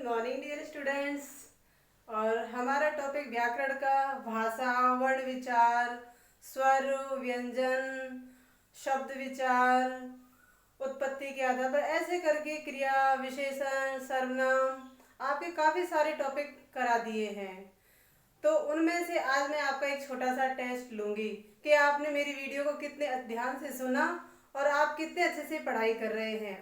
Morning dear students. और हमारा topic व्याकरण का भाषा, वर्ण विचार, स्वर, व्यंजन, शब्द विचार, उत्पत्ति के आधार पर ऐसे करके क्रिया, विशेषण, सर्वनाम आपके काफ़ी सारे टॉपिक करा दिए हैं। तो उनमें से आज मैं आपका एक छोटा सा टेस्ट लूँगी कि आपने मेरी वीडियो को कितने ध्यान से सुना और आप कितने अच्छे से पढ़ाई कर रहे हैं।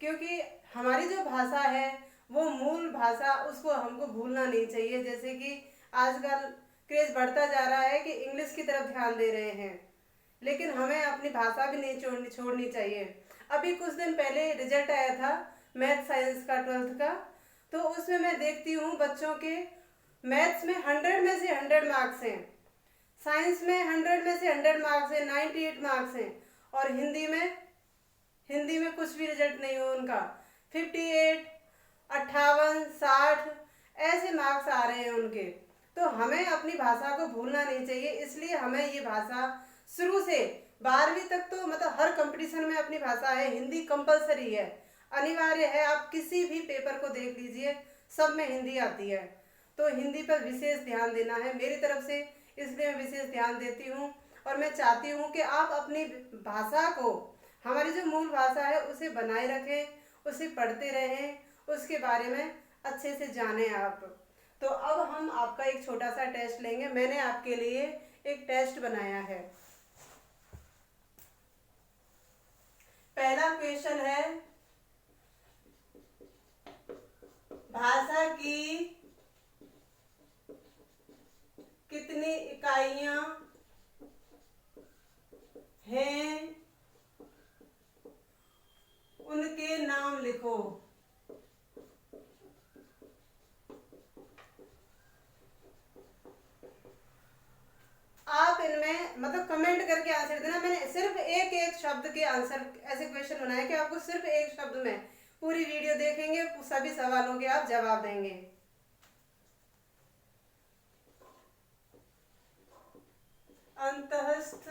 क्योंकि हमारी जो भाषा है वो मूल भाषा, उसको हमको भूलना नहीं चाहिए। जैसे कि आजकल क्रेज बढ़ता जा रहा है कि इंग्लिश की तरफ ध्यान दे रहे हैं, लेकिन हमें अपनी भाषा भी नहीं छोड़नी चाहिए। अभी कुछ दिन पहले रिजल्ट आया था मैथ साइंस का 12th का, तो उसमें मैं देखती हूँ बच्चों के मैथ्स में 100 में से 100 मार्क्स हैं, साइंस में 100 में से 100 मार्क्स हैं, 98 मार्क्स हैं, और हिंदी में कुछ भी रिजल्ट नहीं हो उनका, 58, 58, 60 ऐसे मार्क्स आ रहे हैं उनके। तो हमें अपनी भाषा को भूलना नहीं चाहिए, इसलिए हमें ये भाषा शुरू से 12वीं तक तो मतलब हर कंपटीशन में अपनी भाषा है, हिंदी कंपलसरी है, अनिवार्य है। आप किसी भी पेपर को देख लीजिए, सब में हिंदी आती है। तो हिंदी पर विशेष ध्यान देना है मेरी तरफ से, इसलिए मैं विशेष ध्यान देती हूँ। और मैं चाहती हूँ कि आप अपनी भाषा को, हमारी जो मूल भाषा है उसे बनाए रखें, उसे पढ़ते रहें, उसके बारे में अच्छे से जानें आप। तो अब हम आपका एक छोटा सा टेस्ट लेंगे। मैंने आपके लिए एक टेस्ट बनाया है। पहला क्वेश्चन है, भाषा की कितनी इकाइयां हैं, उनके नाम लिखो। आप इनमें मतलब कमेंट करके आंसर देना। मैंने सिर्फ एक एक शब्द के आंसर, ऐसे क्वेश्चन बनाए कि आपको सिर्फ एक शब्द में, पूरी वीडियो देखेंगे सभी सवालों के आप जवाब देंगे। अंतःस्थ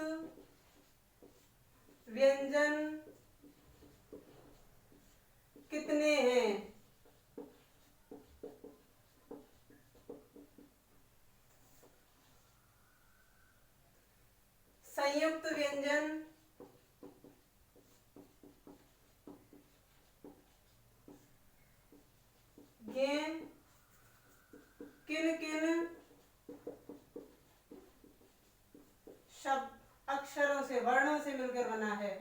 व्यंजन कितने हैं? संयुक्त व्यंजन ये किन किन शब्द, अक्षरों से, वर्णों से मिलकर बना है?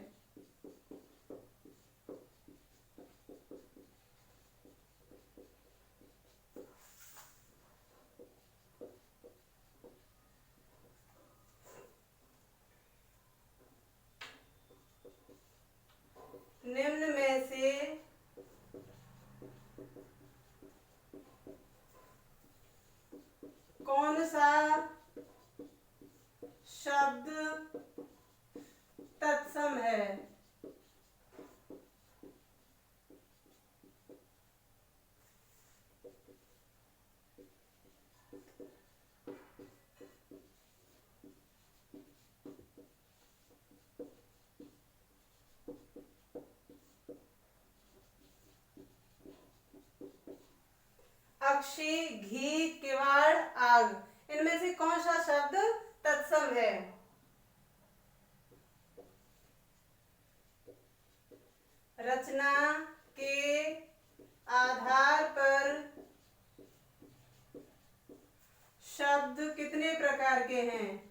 निम्न में से कौन सा शब्द तत्सम है? अक्षी, घी, किवाड़, आग, इनमें से कौन सा शब्द तत्सम है? रचना के आधार पर शब्द कितने प्रकार के हैं?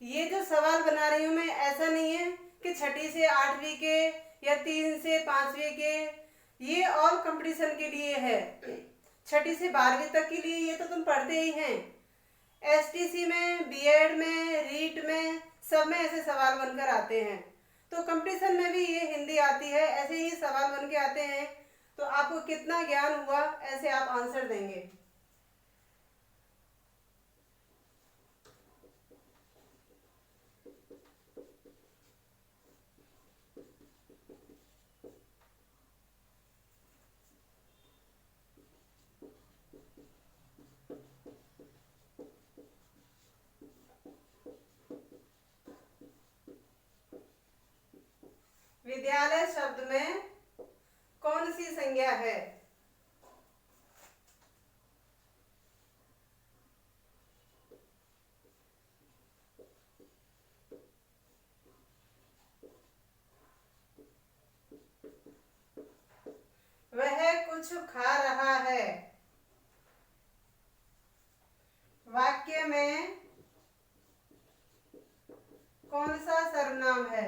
ये जो सवाल बना रही हूं मैं, ऐसा नहीं है कि 6ठी से 8वीं के या 3 से 5वीं के, ये ऑल कंपटीशन के लिए है। 6ठी से 12वीं तक के लिए ये तो तुम पढ़ते ही हैं। एसटीसी में, बीएड में, रीट में, सब में ऐसे सवाल बनकर आते हैं। तो कंपटीशन में भी ये हिंदी आती है, ऐसे ही सवाल बन के आते हैं। तो आपको कितना ज्ञान हुआ, ऐसे आप आंसर देंगे। विद्यालय शब्द में कौन सी संज्ञा है? वह कुछ खा रहा है। वाक्य में कौन सा सर्वनाम है?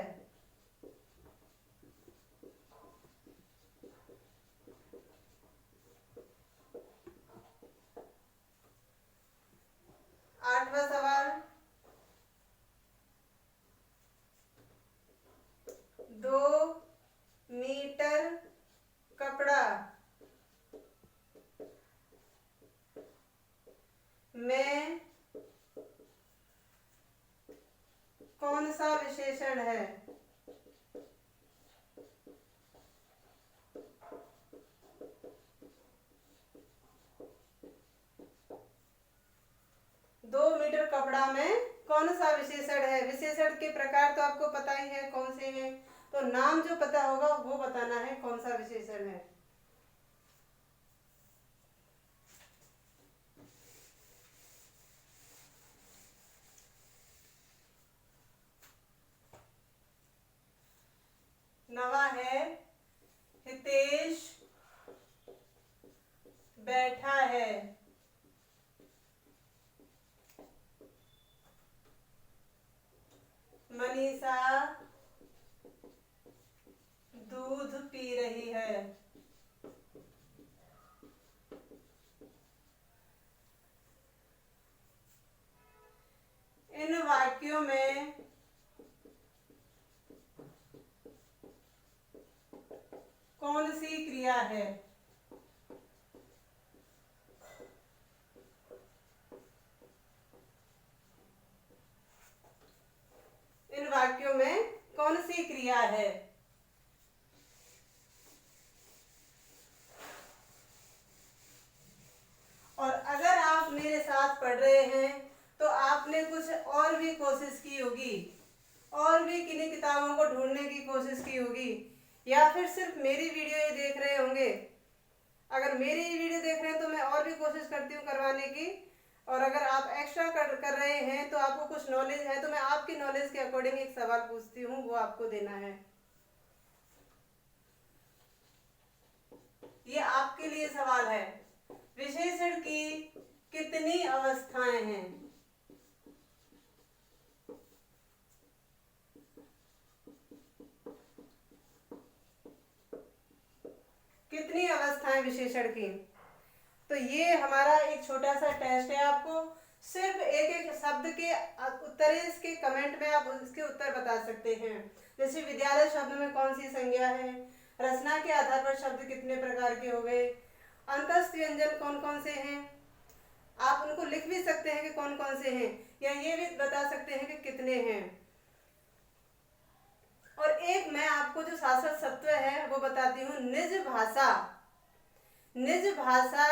आठवां सवाल, 2 मीटर कपड़ा में कौन सा विशेषण है? दो मीटर कपड़ा में कौन सा विशेषण है? विशेषण के प्रकार तो आपको पता ही है कौन से हैं, तो नाम जो पता होगा वो बताना है कौन सा विशेषण है। नवा है हितेश बैठा है। मनीषा दूध पी रही है। इन वाक्यों में कौन सी क्रिया है? इन वाक्यों में कौन सी क्रिया है? और अगर आप मेरे साथ पढ़ रहे हैं तो आपने कुछ और भी कोशिश की होगी, और भी किन्हीं किताबों को ढूंढने की कोशिश की होगी, या फिर सिर्फ मेरी वीडियो ही देख रहे होंगे। अगर मेरी ही वीडियो देख रहे हैं तो मैं और भी कोशिश करती हूँ करवाने की, और अगर आप एक्स्ट्रा कर रहे हैं तो आपको कुछ नॉलेज है तो मैं आपकी नॉलेज के अकॉर्डिंग एक सवाल पूछती हूँ, वो आपको देना है। ये आपके लिए सवाल है। विशेषण की कितनी अवस्थाएं हैं? कितनी अवस्थाएं विशेषण की? तो ये हमारा एक छोटा सा टेस्ट है। आपको सिर्फ एक एक शब्द के उत्तर, इसके कमेंट में आप उसके उत्तर बता सकते हैं। जैसे विद्यालय शब्द में कौन सी संज्ञा है, रचना के आधार पर शब्द कितने प्रकार के हो गए, अंतस्थ व्यंजन कौन कौन से हैं, आप उनको लिख भी सकते हैं कि कौन कौन से हैं, या ये भी बता सकते हैं कि कितने हैं। और एक मैं आपको जो शास्त्र सत्व है वो बताती हूँ, निज भाषा। निज भाषा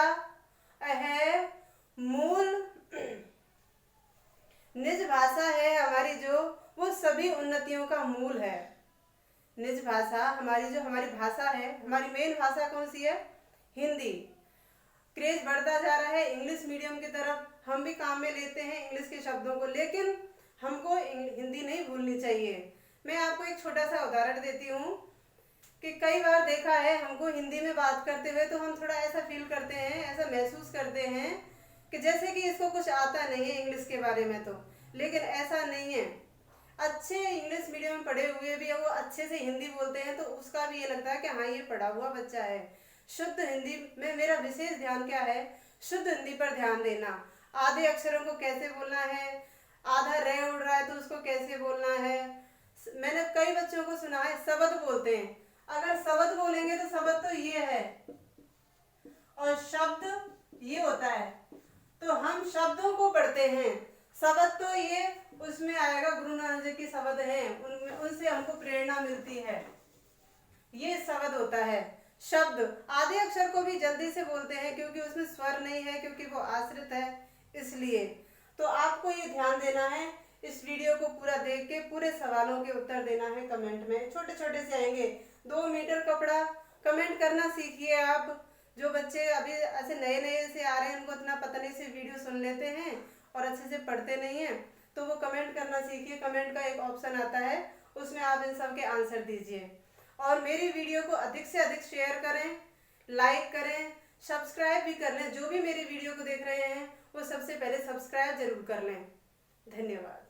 है मूल, निज भाषा है हमारी जो, वो सभी उन्नतियों का मूल है। निज भाषा हमारी जो, हमारी भाषा है, हमारी मेन भाषा कौन सी है? हिंदी। क्रेज बढ़ता जा रहा है इंग्लिश मीडियम की तरफ, हम भी काम में लेते हैं इंग्लिश के शब्दों को, लेकिन हमको हिंदी नहीं भूलनी चाहिए। मैं आपको एक छोटा सा उदाहरण देती हूँ कि कई बार देखा है हमको हिंदी में बात करते हुए तो हम थोड़ा ऐसा फील करते हैं, ऐसा महसूस करते हैं कि जैसे कि इसको कुछ आता नहीं है इंग्लिश के बारे में, तो लेकिन ऐसा नहीं है। अच्छे इंग्लिश मीडियम में पढ़े हुए भी वो अच्छे से हिंदी बोलते हैं तो उसका भी ये लगता है कि हाँ ये पढ़ा हुआ बच्चा है। शुद्ध हिंदी में मेरा विशेष ध्यान क्या है? शुद्ध हिंदी पर ध्यान देना। आधे अक्षरों को कैसे बोलना है, आधा रह उड़ रहा है तो उसको कैसे बोलना है। मैंने कई बच्चों को सुना है शब्द बोलते हैं, अगर शब्द बोलेंगे तो शब्द तो ये है और शब्द ये होता है, तो हम शब्दों को पढ़ते हैं। शब्द तो ये उसमें आएगा, गुरु नानक जी के शब्द हैं, उनसे हमको प्रेरणा मिलती है, ये शब्द होता है। शब्द आधे अक्षर को भी जल्दी से बोलते हैं क्योंकि उसमें स्वर नहीं है, क्योंकि वो आश्रित है, इसलिए। तो आपको ये ध्यान देना है इस वीडियो को पूरा देख के पूरे सवालों के उत्तर देना है कमेंट में। छोटे छोटे से आएंगे। 2 मीटर कपड़ा, कमेंट करना सीखिए आप। जो बच्चे अभी ऐसे नए नए से आ रहे हैं, उनको इतना पता नहीं, से वीडियो सुन लेते हैं और अच्छे से पढ़ते नहीं हैं, तो वो कमेंट करना सीखिए। कमेंट का एक ऑप्शन आता है, उसमें आप इन सब के आंसर दीजिए। और मेरी वीडियो को अधिक से अधिक शेयर करें, लाइक करें, सब्सक्राइब भी कर लें। जो भी मेरी वीडियो को देख रहे हैं वो सबसे पहले सब्सक्राइब जरूर कर लें। धन्यवाद।